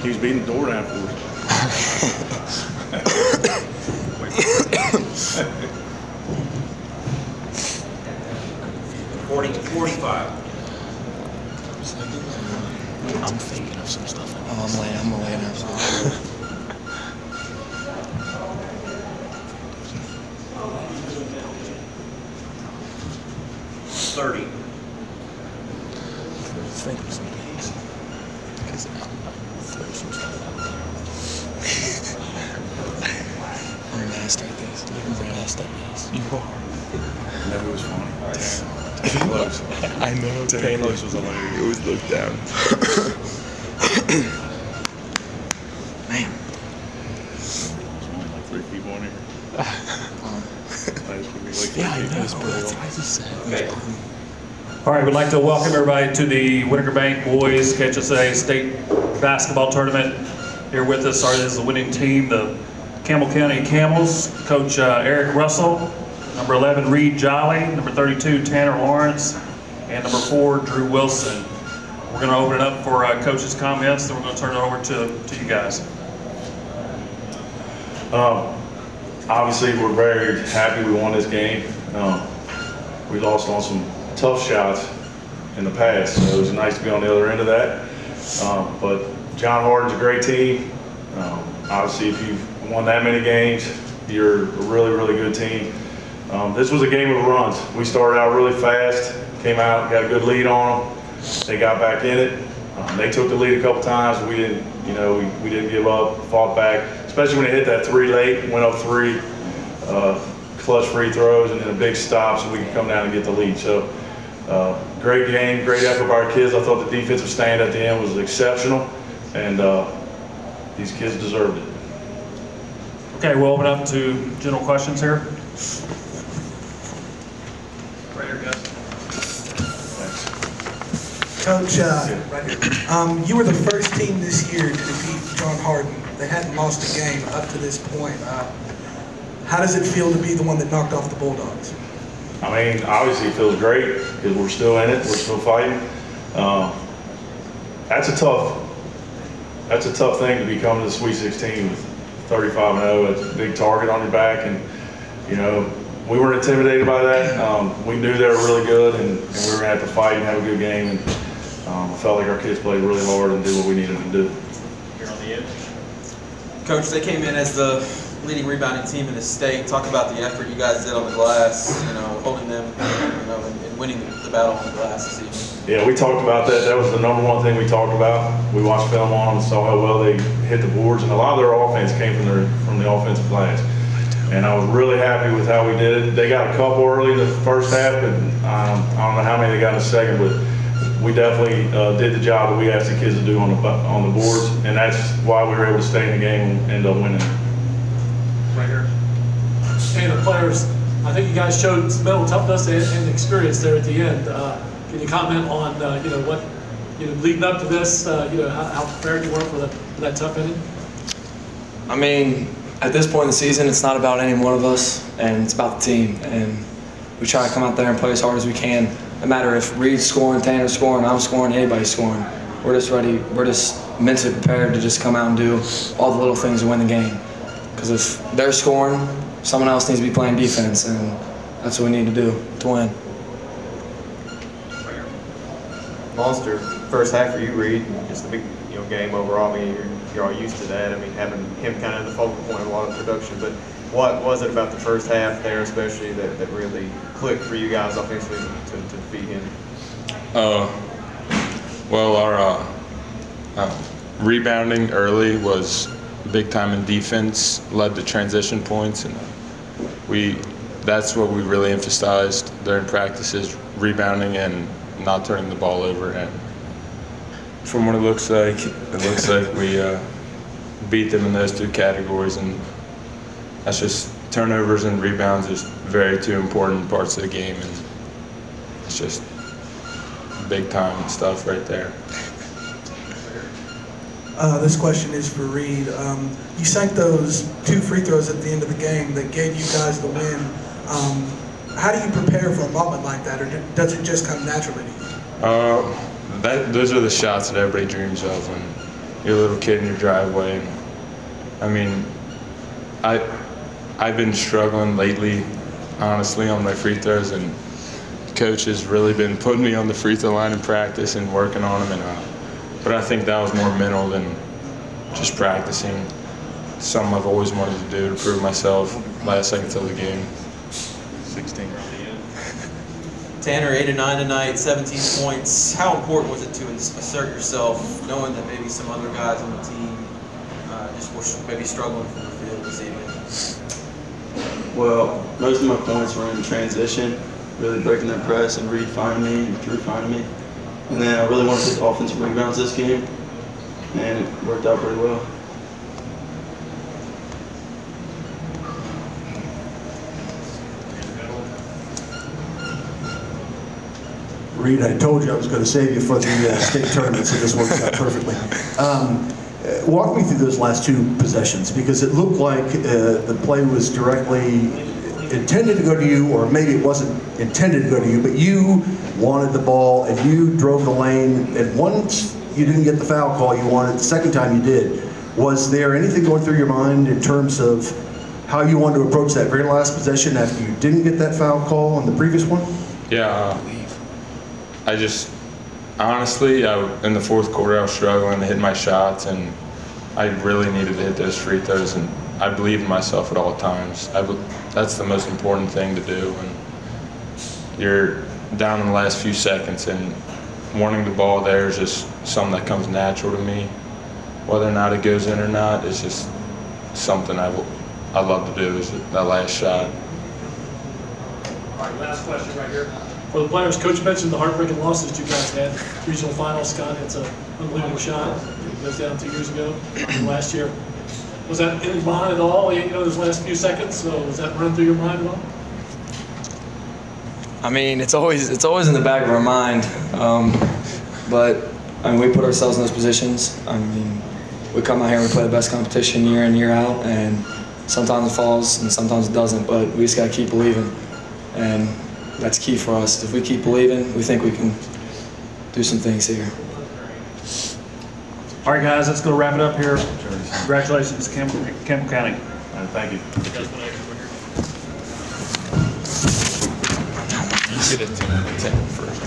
He was beating the door down for us. 45. I'm thinking of some stuff. Oh, I'm gonna lay it out. 30. Think of some things. Because I'm throw some stuff out there. I'm a master at this. You're a master at this. You are. No, it was funny. I know. Close was hilarious. He always looked down. Man. There's only like 3 people in here. Yeah, I know. That's what I just said. Okay. All right, we'd like to welcome everybody to the Whitaker Bank Boys KHSAA State Basketball Tournament. Here with us is the winning team, the Campbell County Camels, Coach Eric Russell, number 11 Reed Jolly, number 32 Tanner Lawrence, and number 4 Drew Wilson. We're going to open it up for coaches' comments, then we're going to turn it over to you guys. Obviously, we're very happy we won this game. We lost on some tough shots in the past, so it was nice to be on the other end of that. But John Hardin's a great team. Obviously, if you've won that many games, you're a really, really good team. This was a game of runs. We started out really fast, came out, got a good lead on them. They got back in it. They took the lead a couple times. We didn't, we didn't give up, fought back, especially when they hit that 3 late, went up 3, clutch free throws, and then a big stop so we could come down and get the lead. So great game, great effort by our kids. I thought the defensive stand at the end was exceptional, and these kids deserved it. Okay, we'll open up to general questions here. Right here, guys. Coach, you were the first team this year to defeat John Hardin. They hadn't lost a game up to this point. How does it feel to be the one that knocked off the Bulldogs? I mean, obviously it feels great because we're still in it, we're still fighting. That's a tough thing to become to the Sweet 16 with 35-0. It's a big target on your back, and we weren't intimidated by that. We knew they were really good, and we were going to have to fight and have a good game. And I felt like our kids played really hard and did what we needed to do. Here on the edge. Coach, they came in as the leading rebounding team in the state. Talk about the effort you guys did on the glass, holding them, and winning the battle on the glass this evening. Yeah, we talked about that. That was the #1 thing we talked about. We watched film on them and saw how well they hit the boards, and a lot of their offense came from the offensive glass. And I was really happy with how we did it. They got a couple early in the first half, but I don't know how many they got in the second, but we definitely did the job that we asked the kids to do on the boards, and that's why we were able to stay in the game and end up winning. Right here. And the players, I think you guys showed some mental toughness and experience there at the end. Can you comment on what leading up to this? How prepared you were for that tough inning? I mean, at this point in the season, it's not about any one of us, and it's about the team. And we try to come out there and play as hard as we can. No matter if Reed's scoring, Tanner's scoring, I'm scoring, anybody's scoring. We're just ready. We're just mentally prepared to just come out and do all the little things to win the game. Because if they're scoring, someone else needs to be playing defense, and that's what we need to do to win. Monster first half for you, Reed. Just a big game overall. I mean, you're all used to that. I mean, having him kind of the focal point of a lot of production. But what was it about the first half there, especially, that really clicked for you guys offensively to defeat him? Well, our rebounding early was big time in defense, led to transition points, and that's what we really emphasized during practices: rebounding and not turning the ball over. And from what it looks like we beat them in those 2 categories, and that's just turnovers and rebounds is two important parts of the game, and it's just big time stuff right there. This question is for Reed. You sank those 2 free throws at the end of the game that gave you guys the win. How do you prepare for a moment like that, or does it just come naturally to you? Those are the shots that everybody dreams of when you're a little kid in your driveway. And, I mean, I've been struggling lately, honestly, on my free throws, and the coach has really been putting me on the free throw line in practice and working on them. But I think that was more mental than just practicing. Something I've always wanted to do to prove myself last seconds of the game. 16. Tanner, 8 of 9 tonight, 17 points. How important was it to assert yourself, knowing that maybe some other guys on the team just were maybe struggling from the field this evening? Well, most of my points were in transition, really breaking their press and Reed finding me and Drew finding me. And then I really wanted to get offensive rebounds this game, and it worked out pretty well. Reed, I told you I was going to save you for the state tournament, so this works out perfectly. Walk me through those last two possessions, because it looked like the play was directly intended to go to you, or maybe it wasn't intended to go to you, but you wanted the ball and you drove the lane, and once you didn't get the foul call you wanted, the second time you did. Was there anything going through your mind in terms of how you wanted to approach that very last possession after you didn't get that foul call on the previous one? Yeah. I just, honestly, in the fourth quarter, I was struggling to hit my shots, and I really needed to hit those free throws, and I believed in myself at all times. That's the most important thing to do when you're down in the last few seconds, and wanting the ball there is just something that comes natural to me. Whether or not it goes in or not, it's just something I love to do, is that last shot. All right, last question right here. For the players, Coach mentioned the heartbreaking losses you guys had. Regional finals, Scott, it's an unbelievable shot. It goes down 2 years ago, last year. Was that in your mind at all, those last few seconds? So was that run through your mind at all? I mean, it's always in the back of our mind. But I mean, we put ourselves in those positions. I mean, we come out here and we play the best competition year in, year out, and sometimes it falls and sometimes it doesn't, but we just got to keep believing. And that's key for us. If we keep believing, we think we can do some things here. All right, guys, let's go wrap it up here. Congratulations, Campbell County. Thank you. You get a 10 out of 10 first.